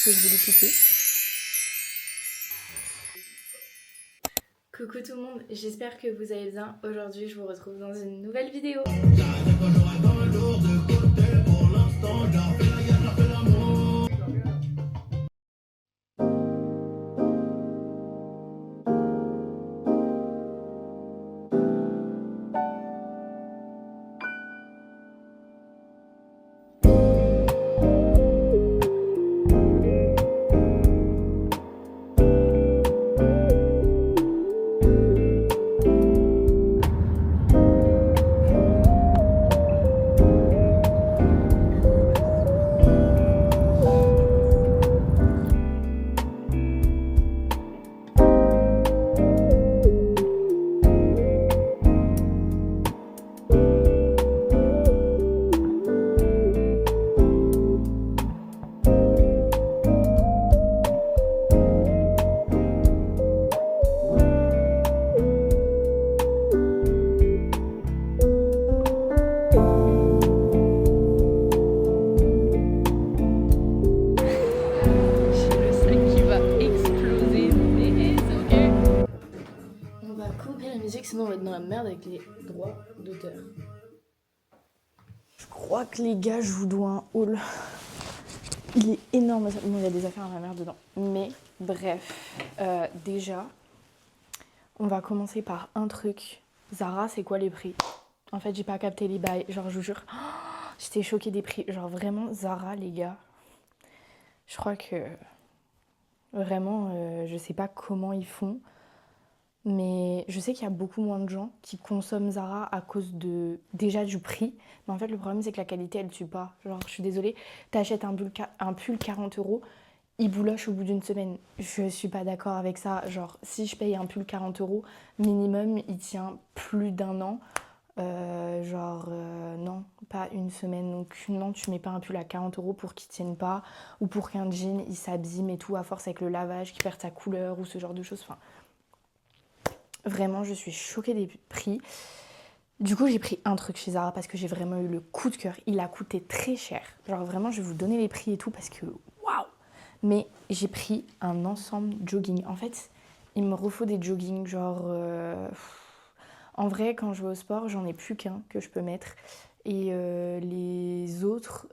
que je vais l'écouter. Coucou tout le monde, j'espère que vous allez bien. Aujourd'hui, je vous retrouve dans une nouvelle vidéo. J'ai le sac qui va exploser, mais c'est ok. On va couper la musique, sinon on va être dans la merde avec les droits d'auteur. Je crois que les gars, je vous dois un haul. Il est énorme. Bon, il y a des affaires à ma mère dedans. Mais bref, déjà, on va commencer par un truc. Zara, c'est quoi les prix? En fait, j'ai pas capté les bails. Genre, je vous jure, j'étais choquée des prix. Genre, vraiment, Zara, les gars. Je crois que vraiment, je sais pas comment ils font. Mais je sais qu'il y a beaucoup moins de gens qui consomment Zara à cause de déjà du prix. Mais en fait, le problème, c'est que la qualité, elle tue pas. Genre, je suis désolée, t'achètes un pull 40 euros, il bouloche au bout d'une semaine. Je suis pas d'accord avec ça. Genre, si je paye un pull 40 euros, minimum, il tient plus d'un an. Non, pas une semaine. Donc, non, tu mets pas un pull à 40 euros pour qu'il tienne pas. Ou pour qu'un jean, il s'abîme et tout, à force avec le lavage, qu'il perd sa couleur ou ce genre de choses. Enfin, vraiment, je suis choquée des prix. Du coup, j'ai pris un truc chez Zara parce que j'ai vraiment eu le coup de cœur. Il a coûté très cher. Genre vraiment, je vais vous donner les prix et tout parce que waouh! Mais j'ai pris un ensemble jogging. En fait, il me refaut des joggings. En vrai, quand je vais au sport, j'en ai plus qu'un que je peux mettre. Et les autres,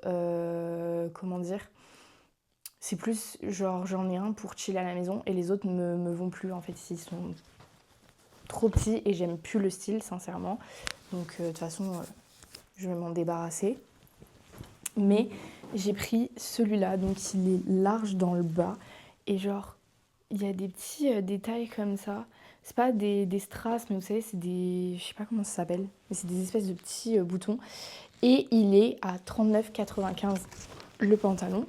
comment dire? C'est plus genre j'en ai un pour chiller à la maison et les autres me vont plus. En fait, ils sont trop petits et j'aime plus le style, sincèrement. Donc de toute façon, je vais m'en débarrasser. Mais j'ai pris celui-là, donc il est large dans le bas. Et genre, il y a des petits détails comme ça. C'est pas des strass, mais vous savez, c'est des... Je sais pas comment ça s'appelle. Mais c'est des espèces de petits boutons. Et il est à 39,95 le pantalon.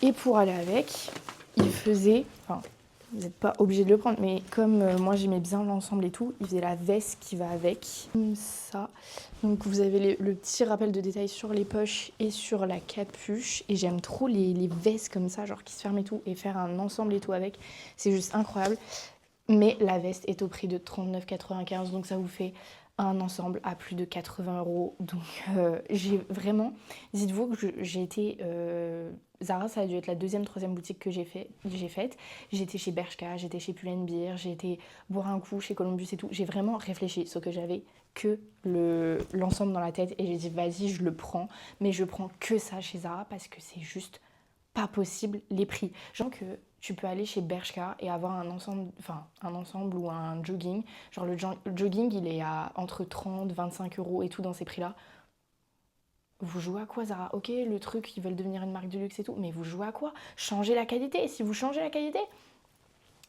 Et pour aller avec, il faisait... Enfin, vous n'êtes pas obligé de le prendre, mais comme moi j'aimais bien l'ensemble et tout, il faisait la veste qui va avec, comme ça. Donc vous avez le petit rappel de détails sur les poches et sur la capuche. Et j'aime trop les vestes comme ça, genre qui se ferment et tout, et faire un ensemble et tout avec, c'est juste incroyable. Mais la veste est au prix de 39,95, donc ça vous fait un ensemble à plus de 80 euros. Donc j'ai vraiment... Dites-vous que j'ai été... Zara, ça a dû être la deuxième, troisième boutique que j'ai faite. J'étais chez Bershka, j'étais chez Pull&Bear, j'ai été boire un coup chez Columbus et tout. J'ai vraiment réfléchi, sauf que j'avais que l'ensemble dans la tête. Et j'ai dit, vas-y, je le prends. Mais je prends que ça chez Zara parce que c'est juste pas possible les prix. Genre que tu peux aller chez Bershka et avoir un ensemble ou un jogging. Genre le jogging, il est à entre 30, 25 euros et tout dans ces prix-là. Vous jouez à quoi, Zara? Ok, le truc, ils veulent devenir une marque de luxe et tout, mais vous jouez à quoi? Changez la qualité. Si vous changez la qualité,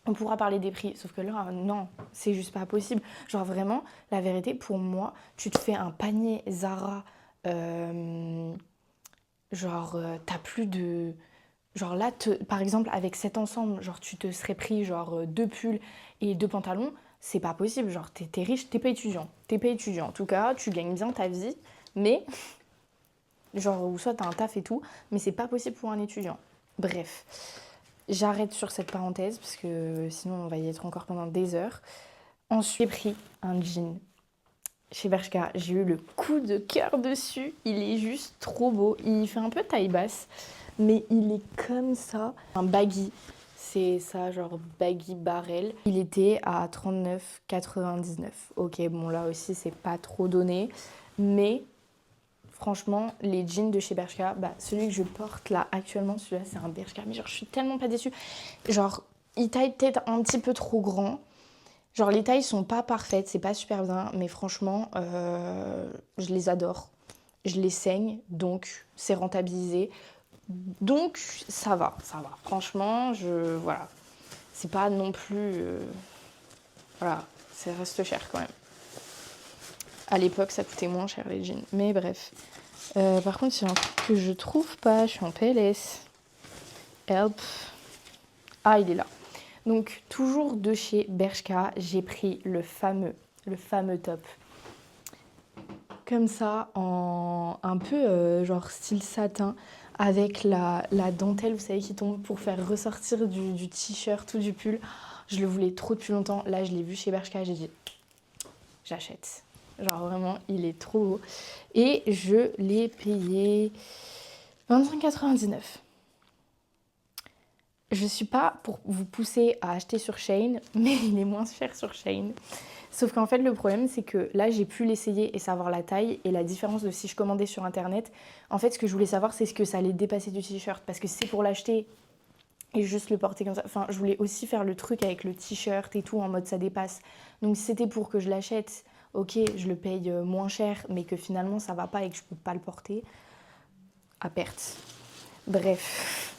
on pourra parler des prix. Sauf que là, non, c'est juste pas possible. Genre vraiment, la vérité, pour moi, tu te fais un panier Zara, t'as plus de... Genre là, par exemple, avec cet ensemble, genre tu te serais pris genre deux pulls et deux pantalons, c'est pas possible. Genre t'es riche, t'es pas étudiant. T'es pas étudiant. En tout cas, tu gagnes bien ta vie, mais genre, ou soit t'as un taf et tout, mais c'est pas possible pour un étudiant. Bref, j'arrête sur cette parenthèse parce que sinon on va y être encore pendant des heures. Ensuite, j'ai pris un jean chez Bershka. J'ai eu le coup de cœur dessus. Il est juste trop beau. Il fait un peu taille basse. mais il est comme ça. Un baggy, c'est ça, genre baggy barrel. Il était à 39,99. Ok, bon là aussi c'est pas trop donné, mais franchement, les jeans de chez Bershka, bah celui que je porte là actuellement, celui-là c'est un Bershka, mais genre je suis tellement pas déçue. Genre, il taille peut-être un petit peu trop grand. Genre les tailles sont pas parfaites, c'est pas super bien, mais franchement, je les adore. Je les saigne, donc c'est rentabilisé. Donc ça va, ça va. Franchement, voilà. C'est pas non plus... voilà, ça reste cher quand même. À l'époque, ça coûtait moins cher les jeans. Mais bref. Par contre, c'est un truc que je trouve pas. Je suis en PLS. Help. Ah, il est là. Donc, toujours de chez Bershka, j'ai pris le fameux top. Comme ça, en un peu genre style satin, avec la dentelle, vous savez, qui tombe pour faire ressortir du t-shirt ou du pull. Je le voulais trop depuis longtemps. Là, je l'ai vu chez Bershka, j'ai dit, j'achète. Genre vraiment, il est trop beau. Et je l'ai payé 25,99 €. Je suis pas pour vous pousser à acheter sur Shein, mais il est moins cher sur Shein. Sauf qu'en fait, le problème, c'est que là, j'ai pu l'essayer et savoir la taille et la différence de si je commandais sur Internet. En fait, ce que je voulais savoir, c'est ce que ça allait dépasser du t-shirt. Parce que si c'est pour l'acheter et juste le porter comme ça. Enfin, je voulais aussi faire le truc avec le t-shirt et tout, en mode ça dépasse. Donc, si c'était pour que je l'achète, ok, je le paye moins cher, mais que finalement, ça va pas et que je peux pas le porter, à perte. Bref.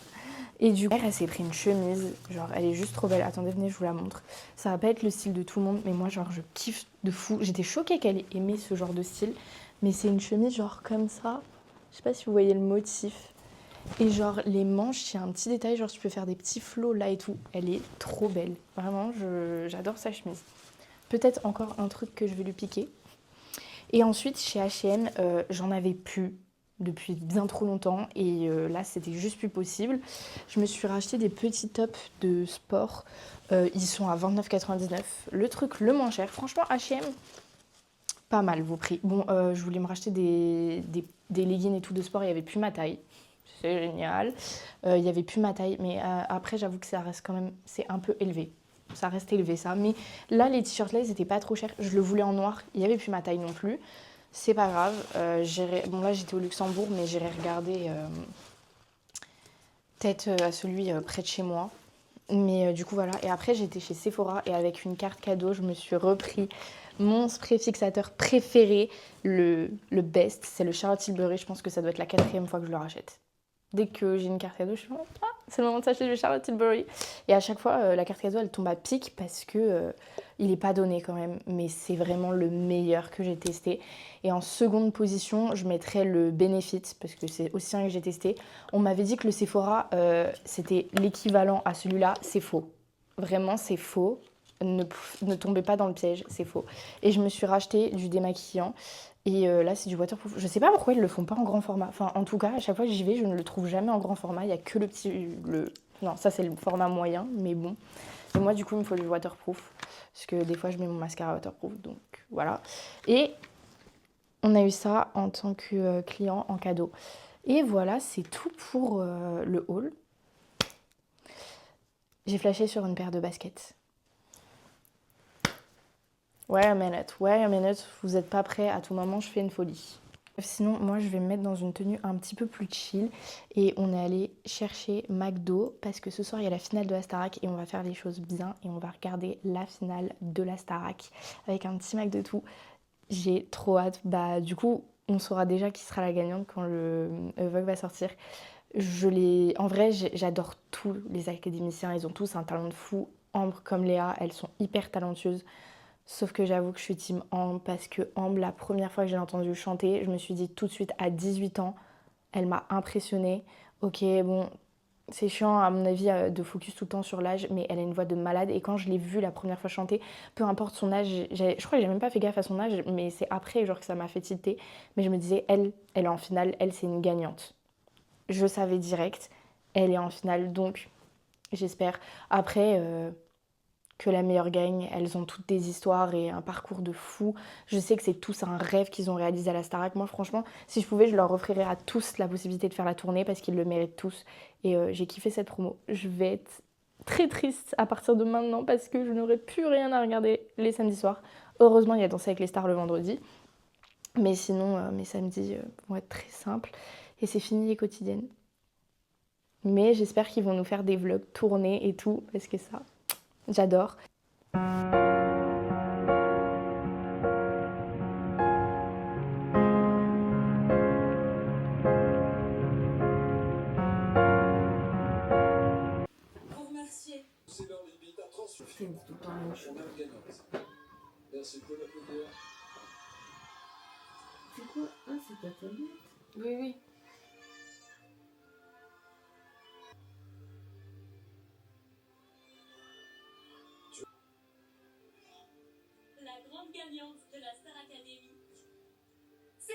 Et du coup, elle s'est pris une chemise, genre elle est juste trop belle. Attendez, venez, je vous la montre. Ça va pas être le style de tout le monde, mais moi, genre, je kiffe de fou. J'étais choquée qu'elle ait aimé ce genre de style, mais c'est une chemise genre comme ça. Je sais pas si vous voyez le motif. Et genre, les manches, il y a un petit détail, genre tu peux faire des petits flots là et tout. Elle est trop belle. Vraiment, j'adore sa chemise. Peut-être encore un truc que je vais lui piquer. Et ensuite, chez H&M, j'en avais plus depuis bien trop longtemps et là c'était juste plus possible. Je me suis racheté des petits tops de sport, ils sont à 29,99 €, le truc le moins cher. Franchement H&M, pas mal vos prix. Bon, je voulais me racheter des leggings et tout de sport, il n'y avait plus ma taille, c'est génial. Il n'y avait plus ma taille, mais après j'avoue que ça reste quand même, c'est un peu élevé. Ça reste élevé ça, mais là les t-shirts là ils étaient pas trop chers, je le voulais en noir, il n'y avait plus ma taille non plus. C'est pas grave. Bon, là, j'étais au Luxembourg, mais j'irai regarder peut-être à celui près de chez moi. Mais du coup, voilà. Et après, j'étais chez Sephora et avec une carte cadeau, je me suis repris mon spray fixateur préféré, le best. C'est le Charlotte Tilbury. Je pense que ça doit être la 4e fois que je le rachète. Dès que j'ai une carte cadeau, je suis ah, c'est le moment de s'acheter du Charlotte Tilbury. Et à chaque fois, la carte cadeau, elle tombe à pic parce que il n'est pas donné quand même. Mais c'est vraiment le meilleur que j'ai testé. Et en seconde position, je mettrais le Benefit parce que c'est aussi un que j'ai testé. On m'avait dit que le Sephora, c'était l'équivalent à celui-là. C'est faux. Vraiment, c'est faux. Ne tombez pas dans le piège, c'est faux. Et je me suis racheté du démaquillant. Et là, c'est du waterproof. Je sais pas pourquoi ils le font pas en grand format. Enfin, en tout cas, à chaque fois que j'y vais, je ne le trouve jamais en grand format. Il y a que le petit... Non, ça, c'est le format moyen, mais bon. Et moi, du coup, il me faut du waterproof. Parce que des fois, je mets mon mascara waterproof, donc voilà. Et on a eu ça en tant que client en cadeau. Et voilà, c'est tout pour le haul. J'ai flashé sur une paire de baskets. Wait a minute, vous êtes pas prêts, à tout moment je fais une folie. Sinon, moi je vais me mettre dans une tenue un petit peu plus chill et on est allé chercher McDo parce que ce soir il y a la finale de la Starac et on va faire les choses bien et on va regarder la finale de la Starac avec un petit McDo tout. J'ai trop hâte. Bah du coup, on saura déjà qui sera la gagnante quand le Vogue va sortir. En vrai, j'adore tous les académiciens, ils ont tous un talent de fou. Ambre comme Léa, elles sont hyper talentueuses. Sauf que j'avoue que je suis team Ambre parce que Ambre, la première fois que j'ai entendu chanter, je me suis dit tout de suite à 18 ans, elle m'a impressionnée. Ok, bon, c'est chiant à mon avis de focus tout le temps sur l'âge, mais elle a une voix de malade. Et quand je l'ai vue la première fois chanter, peu importe son âge, je crois que j'ai même pas fait gaffe à son âge, mais c'est après genre que ça m'a fait tilter. Mais je me disais, elle est en finale, elle c'est une gagnante. Je savais direct, elle est en finale, donc j'espère. Après... que la meilleure gagne. Elles ont toutes des histoires et un parcours de fou. Je sais que c'est tous un rêve qu'ils ont réalisé à la Starac. Moi, franchement, si je pouvais, je leur offrirais à tous la possibilité de faire la tournée parce qu'ils le méritent tous. Et j'ai kiffé cette promo. Je vais être très triste à partir de maintenant parce que je n'aurai plus rien à regarder les samedis soirs. Heureusement, il y a Danser avec les stars le vendredi. Mais sinon, mes samedis vont être très simples. Et c'est fini les quotidiennes. Mais j'espère qu'ils vont nous faire des vlogs tournés et tout, parce que ça, j'adore. Vous remercier. C'est leur limite à transfusion. C'est tout le temps la même chose. On a le gagnant. Merci pour l'applaudir. C'est quoi? Ah, c'est ta tablette? Oui, oui. La grande gagnante de la Star Academy, c'est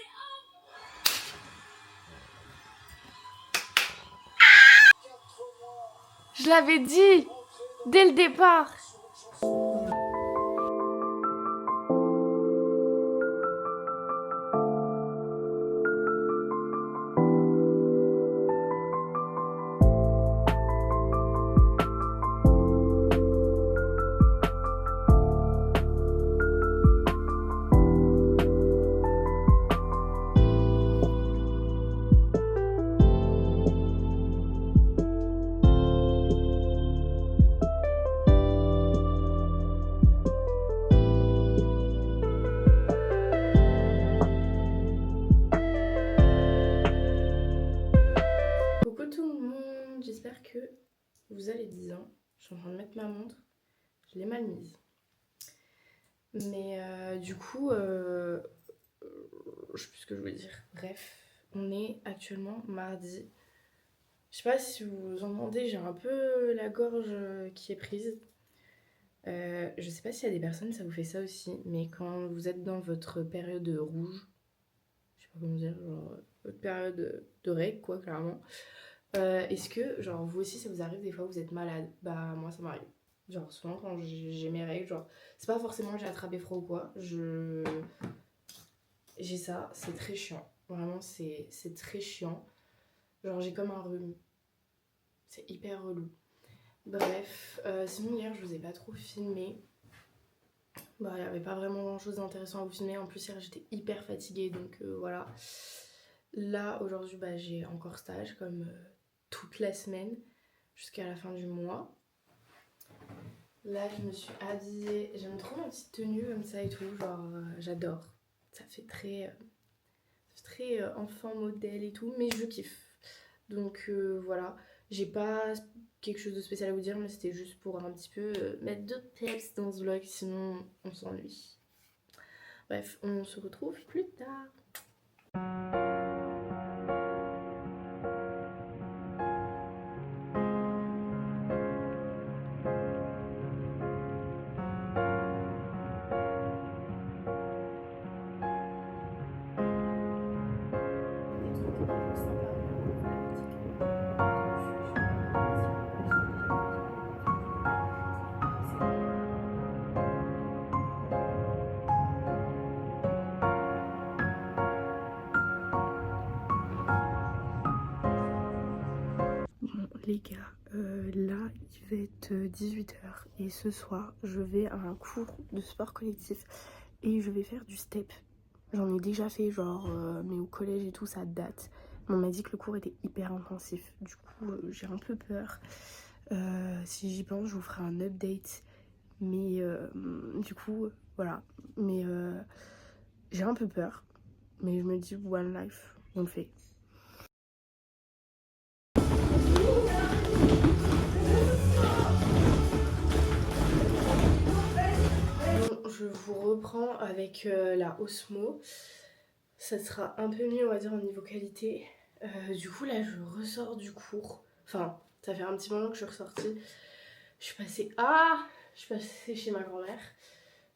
Je l'avais dit dès le départ. Coucou tout le monde, j'espère que vous allez bien. Je suis en train de mettre ma montre, je l'ai mal mise. Mais du coup, je sais plus ce que je voulais dire. Bref, on est actuellement mardi. Je sais pas si vous vous entendez, j'ai un peu la gorge qui est prise. Je sais pas s'il y a des personnes, ça vous fait ça aussi, mais quand vous êtes dans votre période rouge, je sais pas comment dire, genre votre période de règles, quoi, clairement. Est-ce que, genre, vous aussi, ça vous arrive des fois, vous êtes malade? Bah, moi, ça m'arrive. Genre, souvent, quand j'ai mes règles, genre, c'est pas forcément que j'ai attrapé froid ou quoi, j'ai ça, c'est très chiant. Vraiment, c'est très chiant. Genre, j'ai comme un rhume. C'est hyper relou. Bref, sinon, hier, je vous ai pas trop filmé. Bah, il y avait pas vraiment grand chose d'intéressant à vous filmer. En plus, hier, j'étais hyper fatiguée, donc voilà. Là, aujourd'hui, bah, j'ai encore stage, comme toute la semaine, jusqu'à la fin du mois. Là, je me suis habillée. J'aime trop ma petite tenue comme ça et tout. Genre, j'adore. Ça fait très enfant modèle et tout, mais je kiffe. Donc voilà. J'ai pas quelque chose de spécial à vous dire, mais c'était juste pour un petit peu mettre de peps dans ce vlog, sinon on s'ennuie. Bref, on se retrouve plus tard. Bon les gars, là il va être 18 h et ce soir je vais à un cours de sport collectif et je vais faire du step. J'en ai déjà fait genre, mais au collège et tout ça date. On m'a dit que le cours était hyper intensif, du coup j'ai un peu peur. Si j'y pense je vous ferai un update, mais du coup voilà. Mais j'ai un peu peur, mais je me dis one life, on le fait. Bon, je vous reprends avec la Osmo. Ça sera un peu mieux, on va dire, au niveau qualité. Du coup, là, je ressors du cours. Enfin, ça fait un petit moment que je suis ressortie. Je suis passée chez ma grand-mère.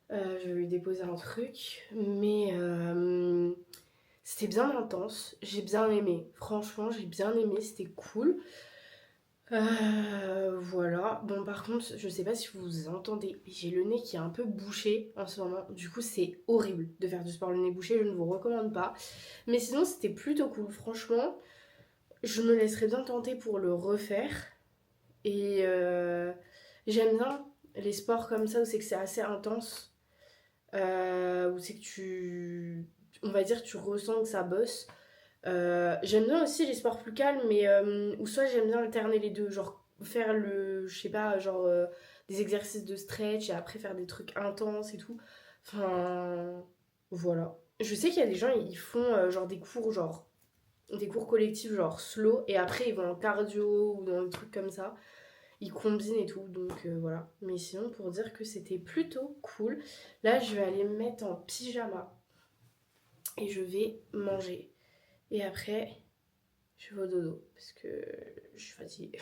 Je vais lui déposer un truc. Mais c'était bien intense. J'ai bien aimé. Franchement, j'ai bien aimé. C'était cool. Voilà. Bon, par contre, je sais pas si vous entendez, mais j'ai le nez qui est un peu bouché en ce moment. Du coup, c'est horrible de faire du sport le nez bouché, je ne vous recommande pas. Mais sinon, c'était plutôt cool. Franchement, je me laisserais bien tenter pour le refaire. Et j'aime bien les sports comme ça où c'est que c'est assez intense. Où c'est que on va dire, tu ressens que ça bosse. J'aime bien aussi les sports plus calmes, mais ou soit j'aime bien alterner les deux, genre faire je sais pas, genre des exercices de stretch et après faire des trucs intenses et tout. Enfin, voilà. Je sais qu'il y a des gens, ils font genre des cours collectifs genre slow et après ils vont en cardio ou dans des trucs comme ça. Ils combinent et tout, donc voilà. Mais sinon, pour dire que c'était plutôt cool, là je vais aller me mettre en pyjama et je vais manger. Et après, je vais au dodo parce que je suis fatiguée.